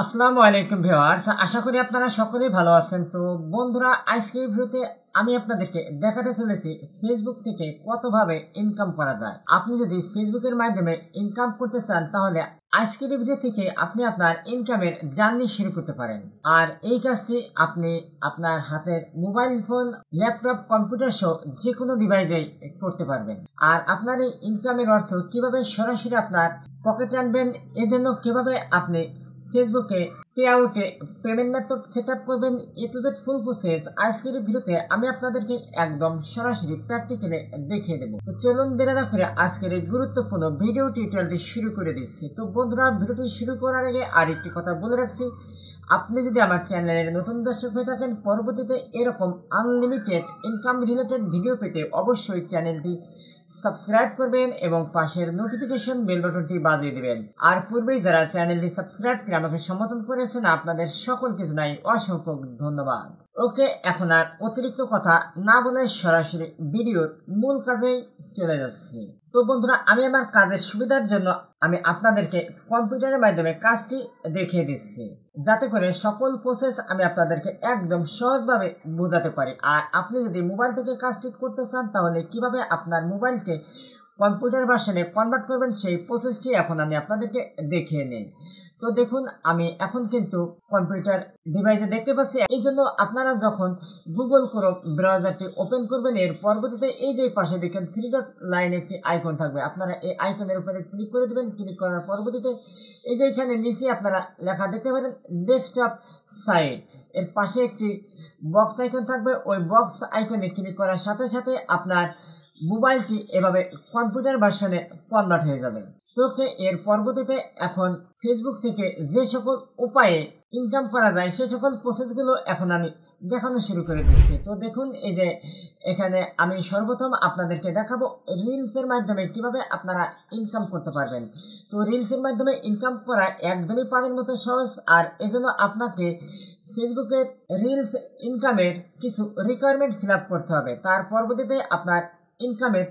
আসসালামু আলাইকুম ভিউয়ার্স, আশা করি আপনারা সকলেই ভালো আছেন। তো বন্ধুরা, আজকের ভিডিওতে আমি আপনাদেরকে দেখাতে চলেছি ফেসবুক থেকে কতভাবে ইনকাম করা যায়। আপনি যদি ফেসবুকের মাধ্যমে ইনকাম করতে চান তাহলে আজকের ভিডিও থেকে আপনি আপনার ইনকামের জার্নি শুরু করতে পারেন। আর এই কাজটি আপনি আপনার হাতের মোবাইল ফোন, ল্যাপটপ, কম্পিউটার সহ যে কোনো ডিভাইসেই করতে পারবেন। আর আপনার এই ইনকামের অর্থ কিভাবে সরাসরি আপনার পকেটে আনবেন, এজন্য কিভাবে আপনি ফেসবুকে পে আউটে পেমেন্ট মেথড সেট আপ করবেন, এ টু জেড ফুল প্রসেস আজকের ভিডিওতে আমি আপনাদেরকে একদম সরাসরি প্র্যাকটিক্যালে দেখিয়ে দেবো। তো চলুন দেরি না করে আজকের এই গুরুত্বপূর্ণ ভিডিও টিউটোরিয়ালটি শুরু করে দিচ্ছি। তো বন্ধুরা, ভিডিওটি শুরু করার আগে আর একটি কথা বলে রাখছি, আপনি যদি আমার চ্যানেলের নতুন দর্শক হয়ে থাকেন, পরবর্তীতে এরকম আনলিমিটেড ইনকাম রিলেটেড ভিডিও পেতে অবশ্যই চ্যানেলটি সাবস্ক্রাইব করবেন এবং পাশের নোটিফিকেশন বেল বাটনটি বাজিয়ে দিবেন। আর পূর্বেই যারা চ্যানেলটি সাবস্ক্রাইব করে আমাকে সমর্থন করেছেন, আপনাদের সকলকে জানাই অসংখ্য ধন্যবাদ। ওকে, এখন আর অতিরিক্ত কথা না বলে সরাসরি ভিডিওর মূল কাজেই চলে যাচ্ছি। তো বন্ধুরা, আমি আমার কাজের সুবিধার জন্য আমি আপনাদেরকে কম্পিউটারের মাধ্যমে কাজটি দেখিয়ে দিচ্ছি, যাতে করে সকল প্রসেস আমি আপনাদেরকে একদম সহজভাবে বোঝাতে পারি। আর আপনি যদি মোবাইল থেকে কাজটি করতে চান তাহলে কিভাবে আপনার মোবাইলকে কম্পিউটার ভার্সনে কনভার্ট করবেন সেই প্রসেসটি এখন আমি আপনাদেরকে দেখিয়ে নেই। তো দেখুন, আমি এখন কিন্তু কম্পিউটার ডিভাইসে দেখতে পাচ্ছি। এই জন্য আপনারা যখন গুগল ক্রোম ব্রাউজারটি ওপেন করবেন, এর পরবর্তীতে এই যে পাশে দেখেন 3 ডট লাইন একটি আইকন থাকবে, আপনারা এই আইকনের উপরে ক্লিক করে দেবেন। ক্লিক করার পরবর্তীতে এই যে এখানে নিচে আপনারা লেখা দেখতে পারেন ডেস্কটপ সাইট, এর পাশে একটি বক্স আইকন থাকবে। ওই বক্স আইকনে ক্লিক করার সাথে সাথে আপনার মোবাইলটি এভাবে কম্পিউটার ভার্সনে কনভার্ট হয়ে যাবে। তো এর পরবর্তীতে এখন ফেসবুক থেকে যে সকল উপায়ে ইনকাম করা যায় সে সকল প্রসেসগুলো এখন আমি দেখানো শুরু করে দিচ্ছি। তো দেখুন, এই যে এখানে আমি সর্বপ্রথম আপনাদেরকে দেখাবো রিলসের মাধ্যমে কিভাবে আপনারা ইনকাম করতে পারবেন। তো রিলসের মাধ্যমে ইনকাম করা একদমই পানির মতো সহজ। আর এজন্য আপনাকে ফেসবুকের রিলস ইনকামের কিছু রিকোয়ারমেন্ট ফিল আপ করতে হবে, তার পরবর্তীতে আপনার ইনকামের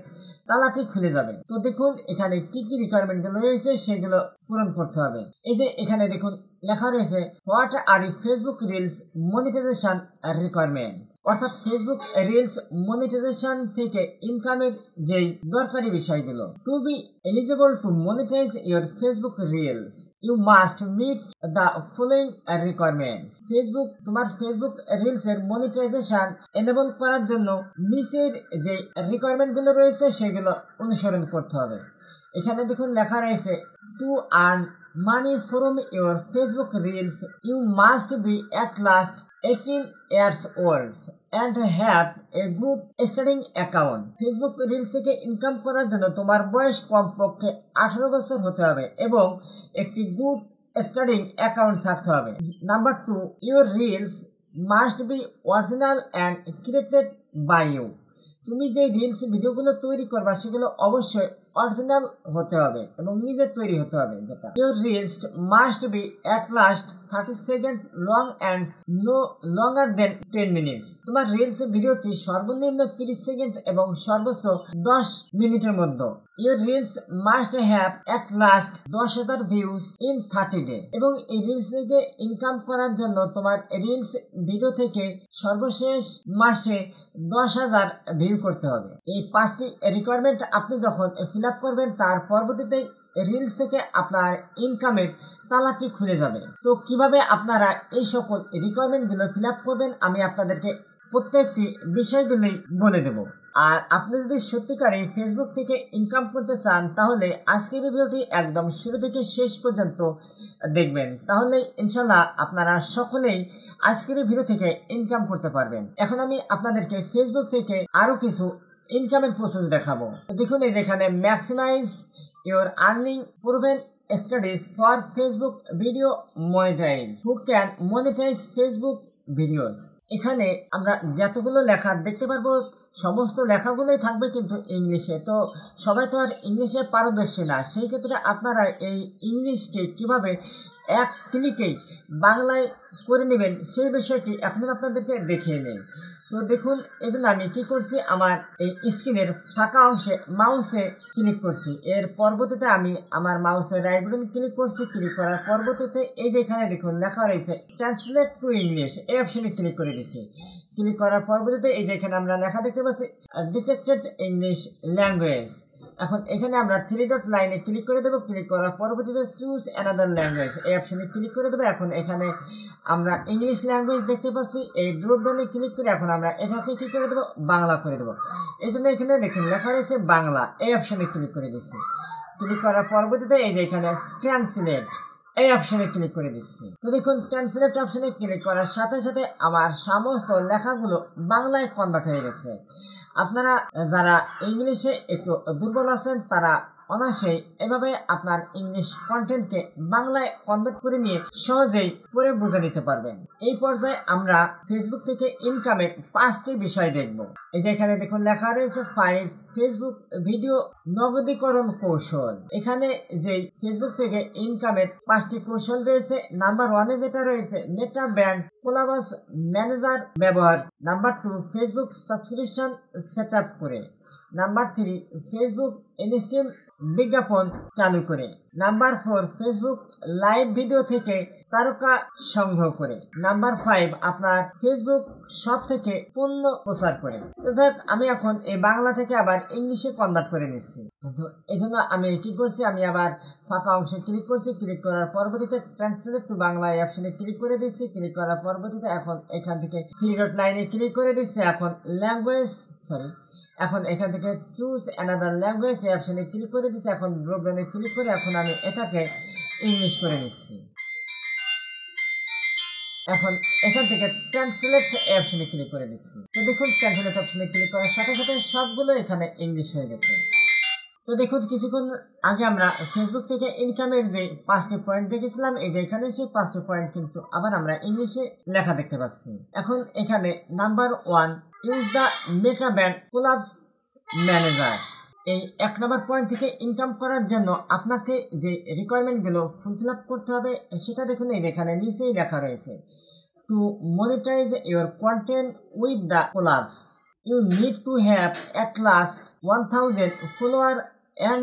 তালাটি খুলে যাবে। তো দেখুন এখানে কি কি রিকোয়ারমেন্ট গুলো রয়েছে সেগুলো পূরণ করতে হবে। এই যে এখানে দেখুন লেখা রয়েছে what are Facebook reels monetization requirement, অর্থাৎ ফেসবুক রিলস মনিটাইজেশন থেকে ইনকামের যেই দরকারি বিষয়গুলো। To be eligible to monetize your Facebook reels you must meet the following requirement. Facebook তোমার ফেসবুক রিলস এর মনিটাইজেশন এনেবল করার জন্য নিচের যে রিকোয়ারমেন্ট গুলো রয়েছে সেগুলো অনুসরণ করতে হবে। এখানে দেখুন লেখা রয়েছে to earn money from your Facebook reels you must be at last 18 years old and have a good starting account। Facebook reels থেকে ইনকাম করার জন্য তোমার বয়স কমপক্ষে 18 বছর হতে হবে এবং একটি গুড স্টার্টিং অ্যাকাউন্ট থাকতে হবে। Number 2, your reels must be original and created by you। তুমি যে রিলস ভিডিওগুলো তৈরি করবা সেগুলো অবশ্যই অরিজিনাল হতে হবে এবং নিজের তৈরি হতে হবে। যেটা your reels must be at last 30 seconds long and no longer than 10 minutes। তোমার রিলস ভিডিওটি সর্বনিম্ন 30 সেকেন্ড এবং সর্বোচ্চ 10 মিনিটের মধ্যে। your reels must have at last 10,000 views in 30 days। এবং এই রিলস থেকে ইনকাম করার জন্য তোমার রিলস ভিডিও থেকে সর্বশেষ মাসে 10,000 ভিউ করতে হবে। এই 5টি রিকোয়ারমেন্ট আপনি যখন ফিল আপ করবেন তার পরবর্তীতে রিলস থেকে আপনার ইনকামের তালাটি খুলে যাবে। তো কিভাবে আপনারা এই সকল রিকোয়ারমেন্টগুলো ফিল আপ করবেন আমি আপনাদেরকে প্রত্যেকটি বিষয়গুলোই বলে দেব। আর আপনি যদি সত্যিকারে ফেসবুক থেকে ইনকাম করতে চান তাহলে আজকের এই ভিডিওটি একদম শুরু থেকে শেষ পর্যন্ত দেখবেন, তাহলে ইনশাল্লাহ আপনারা সকলেই আজকের এই ভিডিও থেকে ইনকাম করতে পারবেন। এখন আমি আপনাদেরকে ফেসবুক থেকে আরো কিছু ইনকামের প্রসেস দেখাবো। দেখুন এই যেখানে maximize your earning proven studies for Facebook video monetize who can monetize Facebook videos. এখানে আমরা যতগুলো লেখা দেখতে পারবো সমস্ত লেখাগুলোই থাকবে কিন্তু ইংলিশে। তো সবাই তো আর ইংলিশে পারদর্শী না, সেই ক্ষেত্রে আপনারা এই ইংলিশকে কিভাবে এক ক্লিকেই বাংলায় করে নেবেন সেই বিষয়টি এখন আমি আপনাদেরকে দেখিয়ে নেই। তো দেখুন এই জন্য আমি কি করছি, আমার এই স্ক্রিনের ফাঁকা অংশে মাউসে ক্লিক করছি। এর পরবর্তীতে আমি আমার মাউসের রাইট বাটন ক্লিক করছি। ক্লিক করার পরবর্তীতে এই যে এখানে দেখুন লেখা রয়েছে ট্রান্সলেট টু ইংলিশ, এই অপশনে ক্লিক করে দিচ্ছি। ক্লিক করার পরবর্তীতে এই যে এখানে আমরা লেখা দেখতে পাচ্ছি ডিটেক্টেড ইংলিশ ল্যাঙ্গুয়েজ। এখন এখানে আমরা 3 ডট লাইনে ক্লিক করে দেবো। ক্লিক করার পরবর্তীতে চুজ অ্যানাদার ল্যাঙ্গুয়েজ, এই অপশনে ক্লিক করে দেবো। এখন এখানে আমরা ইংলিশ ল্যাঙ্গুয়েজ দেখতে পাচ্ছি, এই ড্রপ ডাউনে ক্লিক করে এখন আমরা এটাকে কি করে দেবো, বাংলা করে দেবো। এই জন্য এখানে দেখুন লেখা রয়েছে বাংলা, এই অপশনে ক্লিক করে দিচ্ছি। ক্লিক করার পরবর্তীতে এই যে এখানে ট্রান্সলেট, এই অপশনে ক্লিক করে দিচ্ছি। তো দেখুন ট্রান্সলেট অপশনে ক্লিক করার সাথে সাথে আমার সমস্ত লেখাগুলো বাংলায় কনভার্ট হয়ে গেছে। আপনারা যারা ইংলিশে একটু দুর্বল আছেন তারা অনায়াসেই এভাবে আপনার ইংলিশ কন্টেন্টকে বাংলায় কনভার্ট করে নিয়ে সহজেই পড়ে বুঝে নিতে পারবেন। এই পর্যায়ে আমরা ফেসবুক থেকে ইনকামের 5টি বিষয় দেখব। এই যে এখানে দেখুন লেখা রয়েছে 5 ফেসবুক ভিডিও নগদীকরণ কৌশল। এখানে যে ফেসবুক থেকে ইনকামের 5টি কৌশল রয়েছে। নাম্বার 1 এ যেটা রয়েছে মেটা ব্র্যান্ড কোলাবাস ম্যানেজার ব্যবহার। Number 2 Facebook subscription set up করে। নাম্বার 3 ফেসবুক ইনস্টিম বিজ্ঞাপন চালু করে। নাম্বার 4 ফেসবুক লাইভ ভিডিও থেকে তারকা সংগ্রহ করে। নাম্বার 5 আপনার ফেসবুক শপ থেকে পণ্য প্রচার করে। তো যাই আমি এখন এই বাংলা থেকে আবার ইংলিশে কনভার্ট করে নিচ্ছি। তো এই জন্য আমি কি করছি, আমি আবার ফাঁকা অংশে ক্লিক করছি। ক্লিক করার পরবর্তীতে ট্রান্সলেট টু বাংলা এই অপশনে ক্লিক করে দিচ্ছি। ক্লিক করার পরবর্তীতে এখন এখান থেকে 3 ডট লাইনে ক্লিক করে দিচ্ছি। এখন এখন এখান থেকে চুজ অ্যানাদার ল্যাঙ্গুয়েজ এই অপশনে ক্লিক করে দিচ্ছি। এখন ড্রপ ডাউনে ক্লিক করে এখন আমি এটাকে ইংলিশ করে নিচ্ছি। এখন এখান থেকে ট্রান্সলেট এই অপশনে ক্লিক করে দিচ্ছি। তো দেখুন ট্রান্সলেট অপশনে ক্লিক করার সাথে সাথে সবগুলো এখানে ইংলিশ হয়ে গেছে। তো দেখুন কিছুক্ষণ আগে আমরা ফেসবুক থেকে ইনকামের যে 5টি পয়েন্ট দেখেছিলাম, এই যে এখানে সেই 5টি পয়েন্ট কিন্তু আবার আমরা ইংলিশে লেখা দেখতে পাচ্ছি। এখন এখানে number 1 use the Meta brand collabs manager. এই 1 নম্বর পয়েন্ট থেকে ইনকাম করার জন্য আপনাকে যে রিকোয়ারমেন্টগুলো ফুলফিল আপ করতে হবে সেটা দেখুন এই যেখানে নিচেই লেখা রয়েছে। To monetize your content with the collabs you need to have at last 1000 follower and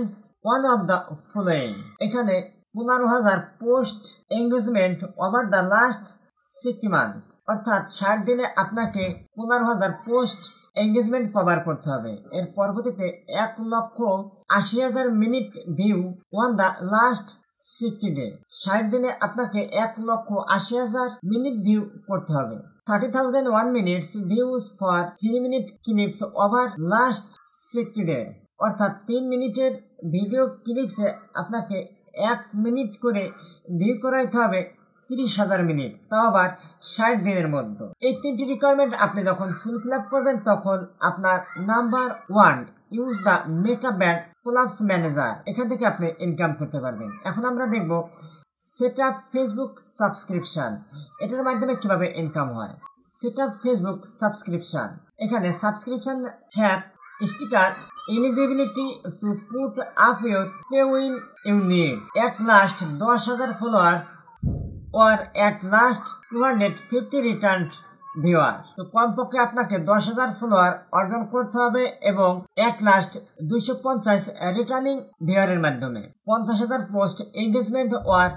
one of the following. এখানে 15,000 post engagement over the last 60 month, অর্থাৎ 60 দিনে আপনাকে 15,000 পোস্ট এঙ্গেজমেন্ট কভার করতে হবে। এর পরবর্তীতে 1,80,000 minute view on the last 60 day. 60 দিনে আপনাকে 1,80,000 মিনিট ভিউ করতে হবে। 30,001 minutes views for 3 minute clips over last 60 day, অর্থাৎ 3 মিনিটের ভিডিও ক্লিপসে আপনাকে 1 মিনিট করে ভিউ করাইতে হবে 30,000 মিনিট, তাও আবার 60 দিনের মধ্যে। এই 3টি রিকোয়ারমেন্ট আপনি যখন ফুলফিল আপ করবেন তখন আপনার number 1 use the Meta brand collabs manager, এখান থেকে আপনি ইনকাম করতে পারবেন। এখন আমরা দেখব সেট আপ ফেসবুক সাবস্ক্রিপশন, এটার মাধ্যমে কিভাবে ইনকাম হয়। সেট আপ ফেসবুক সাবস্ক্রিপশন, এখানে subscription have sticker eligibility to put up your pay win you need at last 10,000 followers or at last 250 returned viewer. তো কমপক্ষে আপনাকে 10,000 ফলোয়ার অর্জন করতে হবে এবং এট লাস্ট 250 রিটার্নিং ভিউয়ারের মাধ্যমে 50,000 post engagement or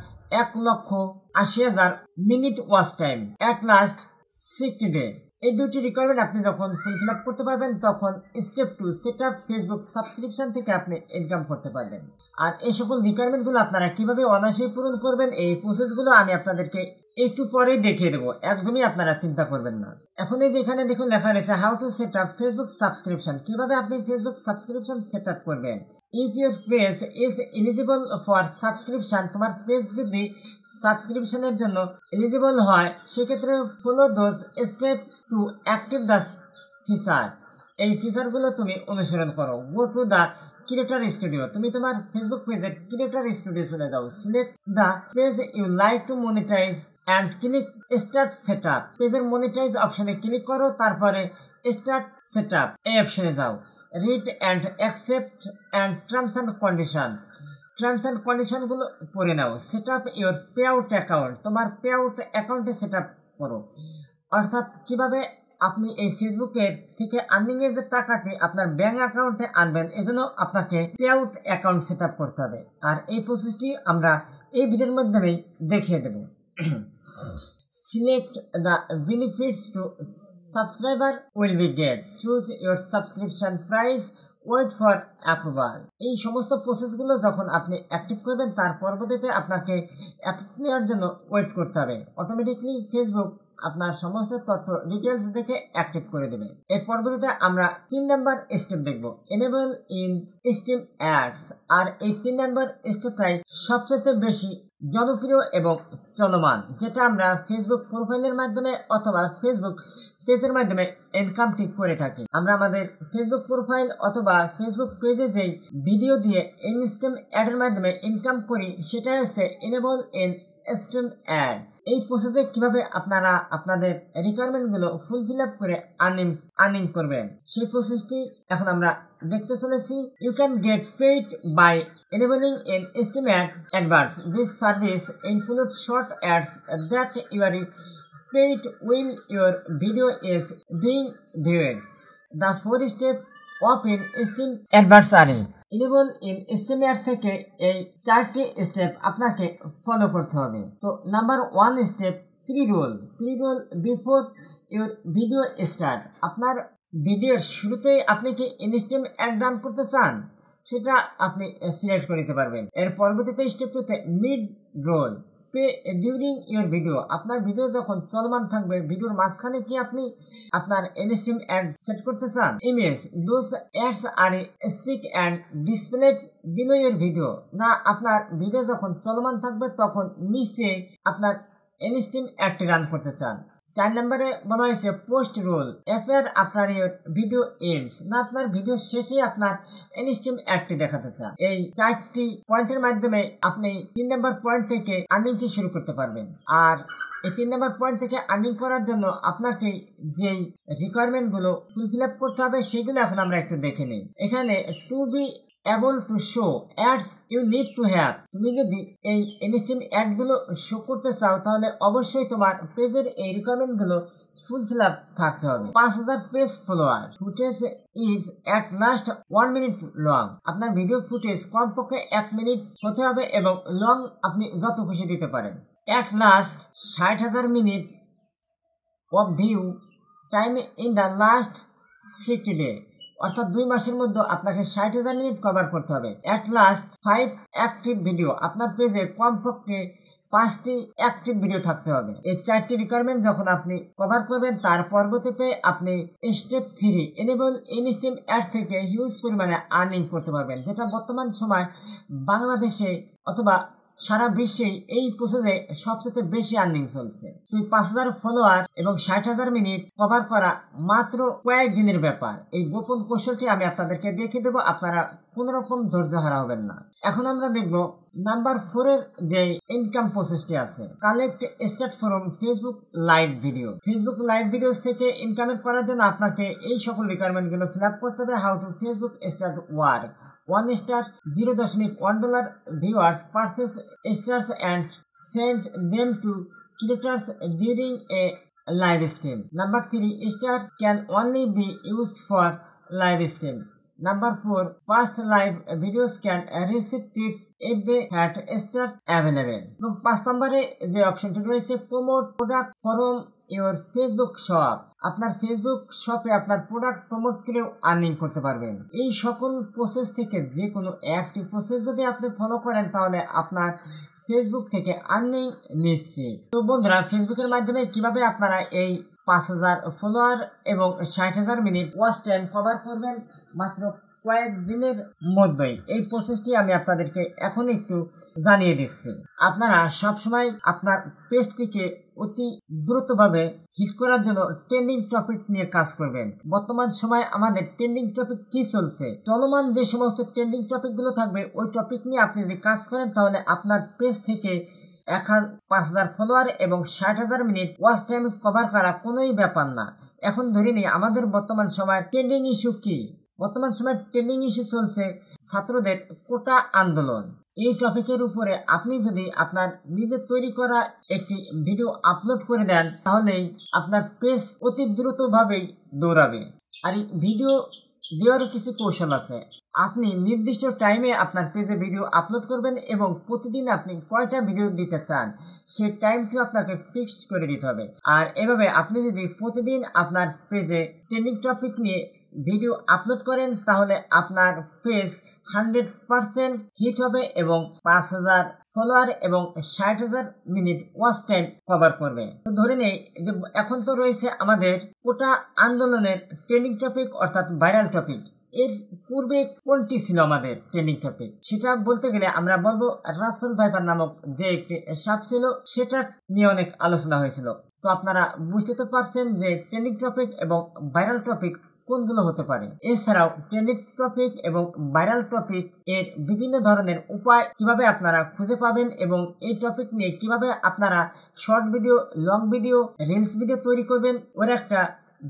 1,80,000 minute watch time at last 60 day. এই দুটি রিকোয়ারমেন্ট আপনি যখন ফুলফিল আপ করতে পারবেন তখন step 2 set up Facebook subscription থেকে আপনি ইনকাম করতে পারবেন। আর এই সকল রিকোয়ারমেন্টগুলো আপনারা কিভাবে অনায়াসেই পূরণ করবেন এই প্রসেসগুলো আমি আপনাদেরকে একটু পরেই দেখিয়ে দেবো, একদমই আপনারা চিন্তা করবেন না। এখন এই যে এখানে দেখুন লেখা রয়েছে how to set up Facebook subscription, কিভাবে আপনি ফেসবুক সাবস্ক্রিপশন সেট আপ করবেন। If your page is eligible for subscription, তোমার পেজ যদি সাবস্ক্রিপশনের জন্য এলিজিবল হয় সেক্ষেত্রে follow those step to active the feature, এই ফিচারগুলো তুমি অনুসরণ করো। Go to the creator studio, তুমি তোমার ফেসবুক পেজের ক্রিয়েটর স্টুডিও চলে যাও। Select the page you like to monetize and click start set up, পেজের মনিটাইজ অপশনে ক্লিক করো, তারপরে স্টার্ট সেট আপ এই অপশনে যাও। Read and accept and terms and condition, terms and কন্ডিশনগুলো পড়ে নাও। Set up your payout account, তোমার পে আউট অ্যাকাউন্টে সেট আপ করো, অর্থাৎ কিভাবে আপনি এই ফেসবুকের থেকে আর্নিং এর যে টাকাটি আপনার ব্যাংক অ্যাকাউন্টে আনবেন, এজন্য আপনাকে pay out account set up করতে হবে। আর এই প্রসেসটি আমরা এই ভিডিওর মাধ্যমেই দেখিয়ে দেব। Select the benefits to subscriber will be get. Choose your subscription price. Wait for approval. এই সমস্ত প্রসেসগুলো যখন আপনি অ্যাক্টিভ করবেন তার পরবর্তীতে আপনাকে অ্যাপ্রুভ নেওয়ার জন্য ওয়েট করতে হবে। অটোমেটিকলি ফেসবুক আপনার সমস্ত তথ্য ডিটেলস দেখে অ্যাক্টিভ করে দেবে। এর পরবর্তীতে আমরা 3 নাম্বার স্টেপ দেখব, এনেবল ইন স্টিম অ্যাডস। আর এই 3 নাম্বার স্টেপটাই সবচেয়ে বেশি জনপ্রিয় এবং চলমান, যেটা আমরা ফেসবুক প্রোফাইলের মাধ্যমে অথবা ফেসবুক পেজের মাধ্যমে ইনকামটি করে থাকি। আমরা আমাদের ফেসবুক প্রোফাইল অথবা ফেসবুক পেজে যেই ভিডিও দিয়ে ইনস্ট্যান্ট অ্যাডের মাধ্যমে ইনকাম করি সেটা হচ্ছে এনেবল ইন স্ট্রিম অ্যাড। এই প্রসেসে কিভাবে আপনারা আপনাদের রিকোয়ারমেন্টগুলো ফুলফিল আপ করে আর্নিং করবেন সেই প্রসেসটি এখন আমরা দেখতে চলেছি। You can get paid by enabling in Steam adverts. This service includes short ads that you are paid when your video is being viewed. The 4 step of in Steam adverts are enable in Steam ad থেকে এই 4টি step আপনাকে follow করতে হবে। তো number 1 step pre-role before your video start. আপনার ভিডিওর শুরুতেই আপনি কি ইনস্ট্যান্ট অ্যাড রান করতে চান সেটা আপনি সিলেক্ট করে দিতে পারবেন। এর পরবর্তীতে স্টেপ 2 তে mid roll pay during your video. আপনার ভিডিও যখন চলমান থাকবে ভিডিওর মাঝখানে কি আপনি আপনার ইনস্ট্যান্ট অ্যাড সেট করতে চান। Image those ads are stick and displayed below your video. না, আপনার ভিডিও যখন চলমান থাকবে তখন নিচে আপনার ইনস্ট্যান্ট অ্যাডটি রান করতে চান। 4 নম্বরে বলা হয়েছে পোস্ট রোল এফআর আপনার ভিডিও এন্ডস। না, আপনার ভিডিও শেষে আপনার ইনস্ট্যান্ট অ্যাডটি দেখাতে চান। এই 4টি পয়েন্টের মাধ্যমে আপনি 3 নম্বর পয়েন্ট থেকে আর্নিংটি শুরু করতে পারবেন। আর এই 3 নম্বর পয়েন্ট থেকে আর্নিং করার জন্য আপনাকে যেই রিকোয়ারমেন্টগুলো ফুলফিল আপ করতে হবে সেগুলো এখন আমরা একটু দেখে নিই। এখানে to be able to show ads you need to have। তুমি যদি এই ইনস্ট্যান্ট অ্যাড গুলো শো করতে চাও তাহলে অবশ্যই তোমার পেজের এই রিকোয়ারমেন্ট গুলো ফুলফিল আপ থাকতে হবে। 5000 page follower, footage is at last 1 minute long. আপনার ভিডিও ফুটেজ কমপক্ষে 1 মিনিট হতে হবে এবং লং আপনি যত খুশি দিতে পারেন। At last 60,000 minute of view time in the last 60 day. অর্থাৎ 2 মাসের মধ্যে আপনাকে 60,000 মিনিট কভার করতে হবে। At last 5 active video. আপনার পেজে কমপক্ষে 5টি অ্যাক্টিভ ভিডিও থাকতে হবে। এই 4টি রিকোয়ারমেন্ট যখন আপনি কভার করবেন তার পরবর্তীতে আপনি স্টেপ 3 এনেবল ইনস্ট্যান্ট অ্যাড থেকে হিউজ পরিমাণে আর্নিং করতে পারবেন, যেটা বর্তমান সময় বাংলাদেশে অথবা সারা বিশ্বেই এই প্রসেসে সবচেয়ে বেশি আর্নিং চলছে। 5,000 ফলোয়ার এবং 60,000 মিনিট কভার করা মাত্র কয়েক দিনের ব্যাপার। এই গোপন কৌশলটি আমি আপনাদেরকে দেখিয়ে দেবো, আপনারা কোনো রকম ধৈর্য হারা হবেন না। এখন আমরা দেখব নাম্বার 4 এর যে ইনকাম প্রসেসটি আছে, collect start from Facebook live video. Facebook live videos থেকে ইনকাম করার জন্য আপনাকে এই সকল রিকোয়ারমেন্টগুলো ফিল আপ করতে হবে। How to Facebook start work. 1 star, $0.1 viewers purchase stars and send them to creators during a live stream. Number 3 star can only be used for live stream. Number 4 past live videos can receive tips if they had star available. এবং 5 নম্বরে যে অপশনটি রয়েছে promote product from your Facebook shop. আপনার Facebook শপে আপনার product promote করেও earning করতে পারবেন। এই সকল প্রসেস থেকে যে কোনো একটি প্রসেস যদি আপনি ফলো করেন তাহলে আপনার ফেসবুক থেকে আর্নিং নিশ্চিত। তো বন্ধুরা, ফেসবুকের মাধ্যমে কিভাবে আপনারা এই 5,000 ফলোয়ার এবং 60,000 মিনিট ওয়াচ টাইম কভার করবেন মাত্র কয়েক দিনের মধ্যেই, এই প্রসেসটি আমি আপনাদেরকে এখন একটু জানিয়ে দিচ্ছি। আপনারা সবসময় আপনার পেজটিকে অতি দ্রুতভাবে হিট করার জন্য ট্রেন্ডিং টপিক নিয়ে কাজ করবেন। বর্তমান সময় আমাদের ট্রেন্ডিং টপিক কি চলছে, চলমান যে সমস্ত ট্রেন্ডিং টপিকগুলো থাকবে ওই টপিক নিয়ে আপনি যদি কাজ করেন তাহলে আপনার পেজ থেকে 5,000 ফলোয়ার এবং 60,000 মিনিট ওয়াচ টাইম কভার করা কোনোই ব্যাপার না। এখন ধরে নিই আমাদের বর্তমান সময় ট্রেন্ডিং ইস্যু কি, বর্তমান সময় ট্রেন্ডিং ইস্যু চলছে ছাত্রদের কোটা আন্দোলন। এই টপিকের উপরে আপনি যদি আপনার নিজের তৈরি করা একটি ভিডিও আপলোড করে দেন তাহলেই আপনার পেজ অতি দ্রুতভাবেই দৌড়াবে। আর এই ভিডিও দেওয়ারও কিছু কৌশল আছে। আপনি নির্দিষ্ট টাইমে আপনার পেজে ভিডিও আপলোড করবেন এবং প্রতিদিন আপনি কয়টা ভিডিও দিতে চান সেই টাইমটি আপনাকে ফিক্সড করে দিতে হবে। আর এভাবে আপনি যদি প্রতিদিন আপনার পেজে ট্রেন্ডিং টপিক নিয়ে ভিডিও আপলোড করেন তাহলে আপনার পেজ 100% হিট হবে এবং 5,000 ফলোয়ার এবং 60,000 মিনিট ওয়াচ টাইম কভার করবে। তো ধরে নেই যে এখন তো রয়েছে আমাদের কোটা আন্দোলনের ট্রেন্ডিং টপিক অর্থাৎ ভাইরাল টপিক। এর পূর্বে কোনটি ছিল আমাদের ট্রেন্ডিং টপিক? সেটা বলতে গেলে আমরা বলবো রাসেল ভাইপার নামক যে একটি সাপ ছিল সেটা নিয়ে অনেক আলোচনা হয়েছিল। তো আপনারা বুঝতে তো পারছেন যে ট্রেন্ডিং টপিক এবং ভাইরাল টপিক কোনগুলো হতে পারে। এছাড়াও ট্রেন্ডিং টপিক এবং ভাইরাল টপিক এর বিভিন্ন ধরনের উপায় কিভাবে আপনারা খুঁজে পাবেন এবং এই টপিক নিয়ে কিভাবে আপনারা short video, long video, reels video তৈরি করবেন ওর একটা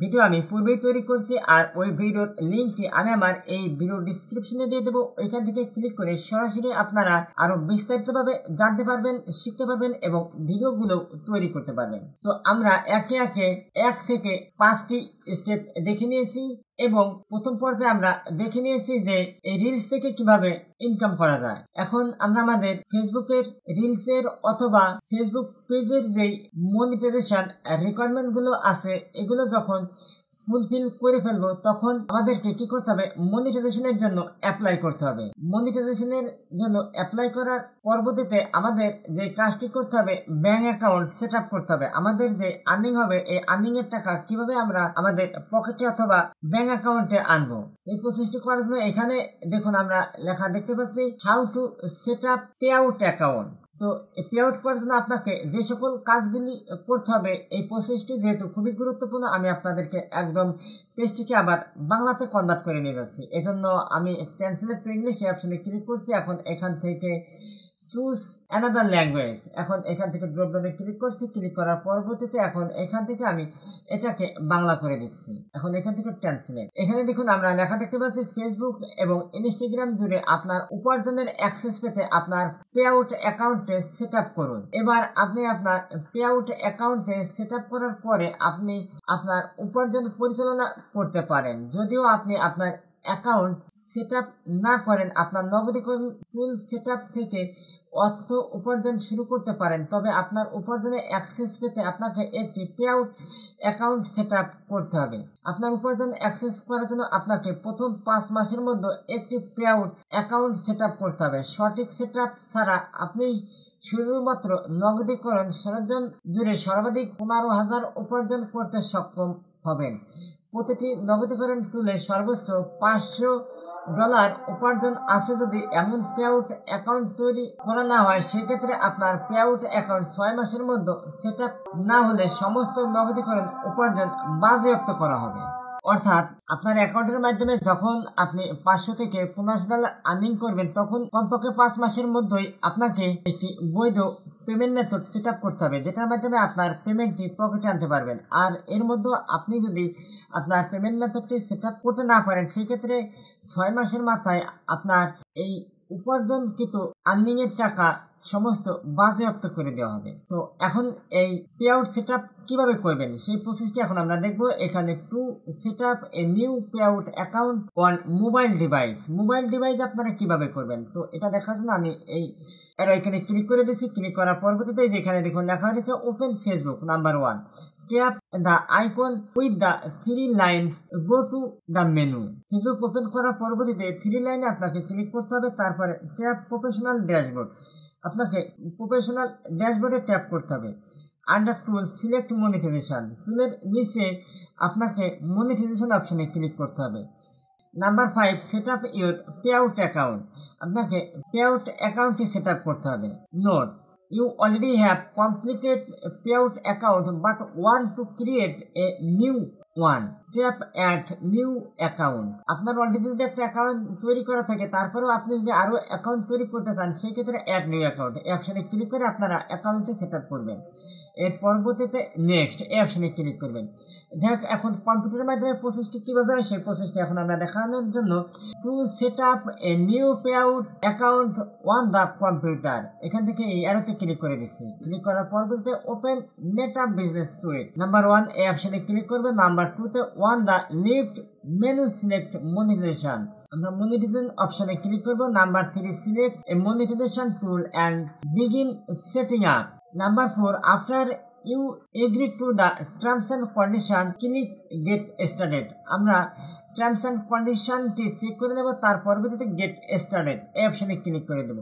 ভিডিও আমি পূর্বেই তৈরি করছি। আর ওই ভিডিওর লিঙ্কটি আমি আমার এই ভিডিও ডিসক্রিপশনে দিয়ে দেবো। ওইখান থেকে ক্লিক করে সরাসরি আপনারা আরো বিস্তারিতভাবে জানতে পারবেন, শিখতে পারবেন এবং ভিডিওগুলো তৈরি করতে পারবেন। তো আমরা একে একে 1 থেকে 5টি স্টেপ দেখে নিয়েছি এবং প্রথম পর্যায়ে আমরা দেখে নিয়েছি যে এই রিলস থেকে কিভাবে ইনকাম করা যায়। এখন আমরা আমাদের ফেসবুকের রিলসের অথবা ফেসবুক পেজের যেই মনিটাইজেশন রিকোয়ারমেন্ট গুলো আছে এগুলো যখন ফুলফিল করে ফেলবো তখন আমাদেরকে কি করতে হবে? মনিটাইজেশনের জন্য অ্যাপ্লাই করতে হবে। মনিটাইজেশনের জন্য অ্যাপ্লাই করার পরবর্তীতে আমাদের যে কাজটি করতে হবে ব্যাংক অ্যাকাউন্ট সেট আপ করতে হবে। আমাদের যে আর্নিং হবে এই আর্নিং এর টাকা কিভাবে আমরা আমাদের পকেটে অথবা ব্যাংক অ্যাকাউন্টে আনবো এই প্রসেসটি করার জন্য এখানে দেখুন আমরা লেখা দেখতে পাচ্ছি how to set up pay out account. তো পে আউট করার জন্য আপনাকে যে সকল কাজগুলি করতে হবে এই প্রসেসটি যেহেতু খুবই গুরুত্বপূর্ণ আমি আপনাদেরকে একদম পেজটিকে আবার বাংলাতে কনভার্ট করে নিয়ে যাচ্ছি। এজন্য আমি ট্রান্সলেট টু ইংলিশ এই অপশনে ক্লিক করছি। এখন এখান থেকে চুজ অ্যানাদার ল্যাঙ্গুয়েজ, এখন এখান থেকে ড্রপ ডাউনে ক্লিক করছি। ক্লিক করার পরবর্তীতে এখন এখান থেকে আমি এটাকে বাংলা করে দিচ্ছি। এখন এখান থেকে ট্রান্সলেট, এখানে দেখুন আমরা লেখা দেখতে পাচ্ছি ফেসবুক এবং ইনস্টাগ্রাম জুড়ে আপনার উপার্জনের অ্যাক্সেস পেতে আপনার পে আউট অ্যাকাউন্টে সেট আপ করুন। এবার আপনি আপনার পে আউট অ্যাকাউন্টে সেট আপ করার পরে আপনি আপনার উপার্জন পরিচালনা করতে পারেন। যদিও আপনি আপনার অ্যাকাউন্ট সেট আপ না করেন আপনার নগদীকরণ টুল সেট আপ থেকে অর্থ উপার্জন শুরু করতে পারেন, তবে আপনার উপার্জনে অ্যাক্সেস পেতে আপনাকে একটি pay out account set up করতে হবে। আপনার উপার্জন অ্যাক্সেস করার জন্য আপনাকে প্রথম 5 মাসের মধ্যে একটি pay out account set up করতে হবে। সঠিক সেট আপ ছাড়া আপনি শুধুমাত্র নগদীকরণ সরঞ্জাম জুড়ে সর্বাধিক 15,000 উপার্জন করতে সক্ষম হবেন। প্রতিটি নগদীকরণ টুলে সর্বোচ্চ $500 উপার্জন আছে। যদি এমন পে আউট অ্যাকাউন্ট তৈরি করা না হয় সেক্ষেত্রে আপনার পে আউট অ্যাকাউন্ট 6 মাসের মধ্যে সেট আপ না হলে সমস্ত নগদীকরণ উপার্জন বাজেয়াপ্ত করা হবে। অর্থাৎ আপনার অ্যাকাউন্টের মাধ্যমে যখন আপনি 500 থেকে $15,000 আর্নিং করবেন তখন কমপক্ষে 5 মাসের মধ্যেই আপনাকে একটি বৈধ পেমেন্ট মেথড সেট আপ করতে হবে যেটার মাধ্যমে আপনার পেমেন্টটি পকেটে আনতে পারবেন। আর এর মধ্যে আপনি যদি আপনার পেমেন্ট মেথডটি সেট আপ করতে না পারেন সেই ক্ষেত্রে 6 মাসের মাথায় আপনার এই উপার্জনকৃত আর্নিং এর টাকা সমস্ত বাজেয়াপ্ত করে দেওয়া হবে। তো এখন এই পে আউট সেট আপ কিভাবে করবেন সেই প্রসেসটি এখন আমরা দেখব। এখানে to set up a new payout account on mobile device আপনারা কিভাবে করবেন তো এটা দেখার জন্য আমি এই এখানে ক্লিক করে দিচ্ছি। ক্লিক করার পরবর্তীতে যেখানে দেখুন লেখা হয়েছে open Facebook number 1, tap the icon with the 3 lines, go to the menu। Facebook open করার পরবর্তীতে 3 লাইনে আপনাকে ক্লিক করতে হবে। তারপরে ট্যাপ প্রফেশনাল ড্যাশবোর্ড, আপনাকে প্রফেশনাল ড্যাশবোর্ডে ট্যাপ করতে হবে। আন্ডার টুল সিলেক্ট মনিটাইজেশন, টুলের নিচে আপনাকে মনিটাইজেশন অপশনে ক্লিক করতে হবে। Number 5 set up your payout account, আপনাকে পে আউট অ্যাকাউন্টটি সেট আপ করতে হবে। Note, you already have completed a payout account but want to create a new 1 tap add new account. আপনার already যদি একটা account তৈরি করা থাকে, তারপরেও আপনি যদি আরো অ্যাকাউন্ট তৈরি করতে চান, সেই ক্ষেত্রে অ্যাড নিউ অ্যাকাউন্ট এই অপশনে ক্লিক করে আপনারা অ্যাকাউন্টটি সেট আপ করবেন। এর পরবর্তীতে নেক্সট এই অপশনে ক্লিক করবেন। যাই হোক, এখন কম্পিউটারের মাধ্যমে প্রসেসটি কিভাবে হয় সেই প্রসেসটি এখন আমরা দেখানোর জন্য to set up a new payout account on the computer, এখান থেকে এই অ্যারোতে ক্লিক করে দিচ্ছি। ক্লিক করার পরবর্তীতে open Meta business suite. Number 1 এই অপশনে ক্লিক করবে। নাম্বার 2 তে on the left menu select monetization, আমরা মনিটাইজেশন অপশনে ক্লিক করব। Number 3 select a monetization tool and begin setting up. Number 4 after you agree to the terms and condition click get started, আমরা terms and কন্ডিশনটি check করে নেব। তার পরবর্তীতে get started এই অপশনে ক্লিক করে দেব।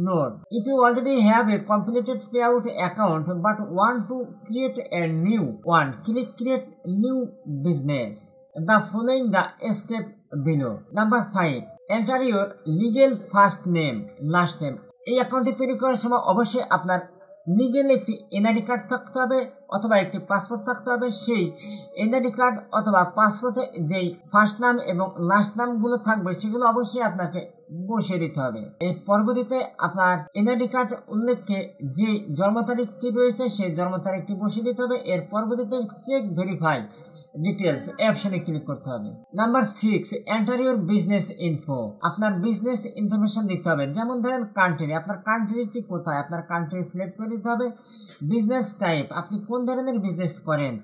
Note, if you already have a completed payout account but want to create a new one, click create new business, the following the step below. Number 5 enter your legal first name last name। এই অ্যাকাউন্টটি তৈরি করার সময় অবশ্যই আপনার legal একটি NID card থাকতে হবে অথবা একটি পাসপোর্ট থাকতে হবে। সেই এনআইডি কার্ড অথবা পাসপোর্টে যেই ফার্স্ট নাম এবং লাস্ট নামগুলো থাকবে সেগুলো অবশ্যই আপনাকে বসিয়ে দিতে হবে। এর পরবর্তীতে আপনার এনআইডি কার্ড উল্লেখে যে জন্ম তারিখটি রয়েছে সেই জন্ম তারিখটি বসিয়ে দিতে হবে। এর পরবর্তীতে চেক ভেরিফাই ডিটেলস এই অপশনে ক্লিক করতে হবে। Number 6 enter your business info, আপনার বিজনেস ইনফরমেশন দিতে হবে। যেমন ধরেন কান্ট্রি, আপনার কান্ট্রিটি কোথায়, আপনার কান্ট্রি সিলেক্ট করে দিতে হবে। বিজনেস টাইপ, আপনি কোন ধরনের বিজনেস করেন।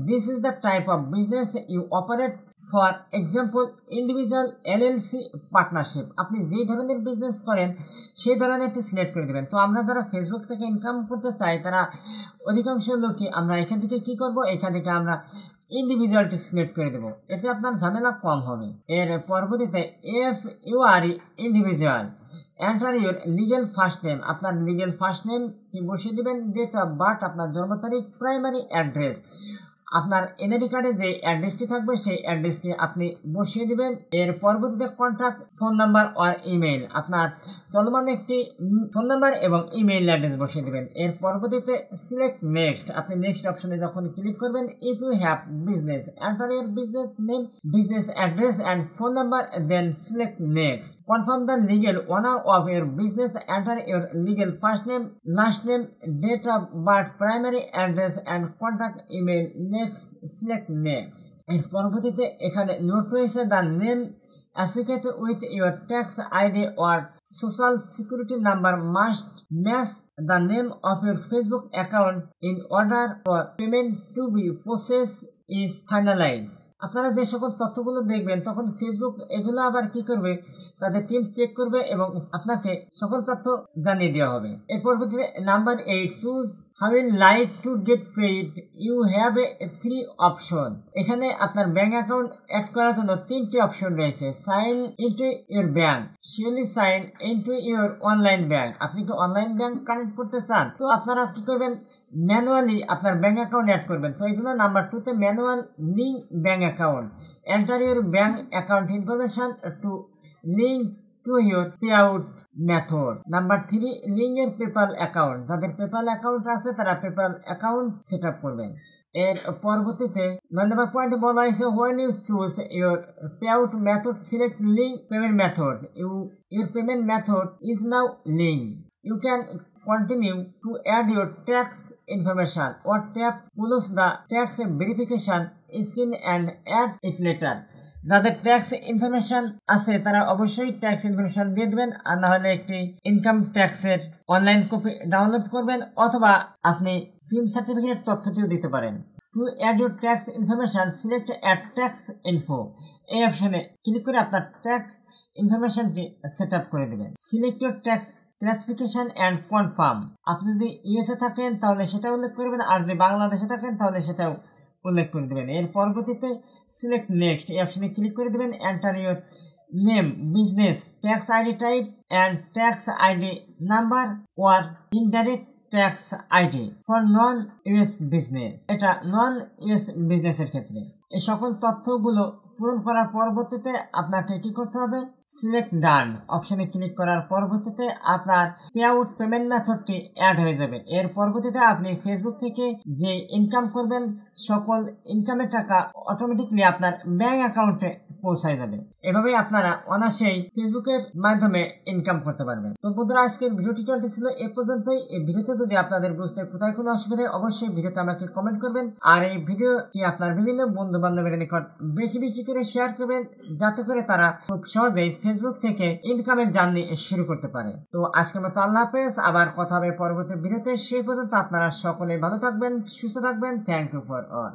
This is the type of business you operate, for example individual, LLC, partnership, আপনি যেই ধরনের বিজনেস করেন সেই ধরনের সিলেক্ট করে দেবেন। তো আমরা যারা ফেসবুক থেকে ইনকাম করতে চাই তারা অধিকাংশ লোকই আমরা এখান থেকে কি করব, এখান থেকে আমরা ইন্ডিভিজুয়ালটি সিলেক্ট করে দেবো, এতে আপনার ঝামেলা কম হবে। এর পরবর্তীতে if you are individual enter your legal first name, আপনার লিগেল ফার্স্ট নেম কি বসিয়ে দেবেন। ডেট অফ বার্থ, আপনার জন্ম তারিখ, প্রাইমারি অ্যাড্রেস, আপনার এনআইডি কার্ডে যে অ্যাড্রেসটি থাকবে সেই অ্যাড্রেসটি আপনি বসিয়ে দিবেন। এর পরবর্তীতে contact phone number or email, আপনার চলমান একটি ফোন নাম্বার এবং ইমেইল অ্যাড্রেস বসিয়ে দিবেন। এর পরবর্তীতে সিলেক্ট নেক্সট, আপনি নেক্সট অপশনে যখন ক্লিক করবেন, if you have business enter your business name, business address and phone number, then select next. Confirm the legal owner of your business enter your legal first name, last name, date of birth, primary address and contact email, select next. এর পরবর্তীতে এখানে note রয়েছে, the name associated with your tax ID or social security number must match the name of your Facebook account in order for payment to be processed is finalized। আপনারা যে সকল তথ্যগুলো দেখবেন তখন ফেসবুক এগুলো আবার কি করবে, তাদের টিম চেক করবে এবং আপনাকে সকল তথ্য জানিয়ে দেওয়া হবে। এর পরবর্তীতে number 8 choose how you like to get paid, you have a 3 option. এখানে আপনার ব্যাংক অ্যাকাউন্ট অ্যাড করার জন্য 3টি অপশন রয়েছে। Sign into your bank, surely sign into your online bank, আপনি কি অনলাইন ব্যাংক কানেক্ট করতে চান, তো আপনারা কি করবেন, ম্যানুয়ালি আপনার ব্যাংক অ্যাকাউন্ট অ্যাড করবেন। তো এই জন্য নাম্বার 2 তে manual link bank account, enter your bank account information to link to your pay out method. Number 3 link এর পেপাল অ্যাকাউন্ট, যাদের পেপাল অ্যাকাউন্ট আছে তারা পেপাল অ্যাকাউন্ট সেট আপ করবেন। এর পরবর্তীতে 9 নম্বর পয়েন্টে বলা হয়েছে when you choose your payout method select link payment method, your payment method is now linked, you can continue to add your tax information or tap close the tax verification screen and add it later। যাদের tax information আছে তারা অবশ্যই tax information দিয়ে দেবেন, আর না হলে একটি income ট্যাক্সের অনলাইন কপি ডাউনলোড করবেন অথবা আপনি টিন সার্টিফিকেট তথ্যটিও দিতে পারেন। To add your tax information select add tax info, এই অপশনে ক্লিক করে আপনার ট্যাক্স ইনফরমেশনটি সেট আপ করে দেবেন। Select your tax classification and confirm, আপনি যদি ইউএসএ থাকেন তাহলে সেটা উল্লেখ করবেন, আর যদি বাংলাদেশে থাকেন তাহলে সেটাও উল্লেখ করে দেবেন। এর পরবর্তীতে সিলেক্ট নেক্সট এই অপশনে ক্লিক করে দেবেন। Enter your name, business, tax ID type and tax ID number or indirect tax ID for non US business, এটা নন ইউএস বিজনেসের ক্ষেত্রে। এই সকল তথ্যগুলো পূরণ করার পরবর্তীতে আপনাকে কি করতে হবে, সিলেক্ট ডান অপশনে ক্লিক করার পরবর্তীতে আপনার পে আউট পেমেন্ট মেথডটি অ্যাড হয়ে যাবে। এর পরবর্তীতে আপনি ফেসবুক থেকে যে ইনকাম করবেন সকল ইনকামের টাকা অটোমেটিকলি আপনার ব্যাংক অ্যাকাউন্টে পৌঁছায় যাবে। এভাবেই আপনারা অনায়াসেই ফেসবুকের মাধ্যমে ইনকাম করতে পারবেন। তো বন্ধুরা, আজকের ভিডিও টিউটোরিয়ালটি ছিল এ পর্যন্তই। এই ভিডিওতে যদি আপনাদের বুঝতে কোথায় কোনো অসুবিধা হয় অবশ্যই ভিডিওতে আমাকে কমেন্ট করবেন, আর এই ভিডিওটি আপনার বিভিন্ন বন্ধু বান্ধবের নিকট বেশি বেশি করে শেয়ার করবেন, যাতে করে তারা খুব সহজেই ফেসবুক থেকে ইনকামের জার্নি শুরু করতে পারে। তো আজকের মতো আল্লাহ হাফেজ, আবার কথা হবে পরবর্তী ভিডিওতে। সেই পর্যন্ত আপনারা সকলে ভালো থাকবেন, সুস্থ থাকবেন। Thank you for all.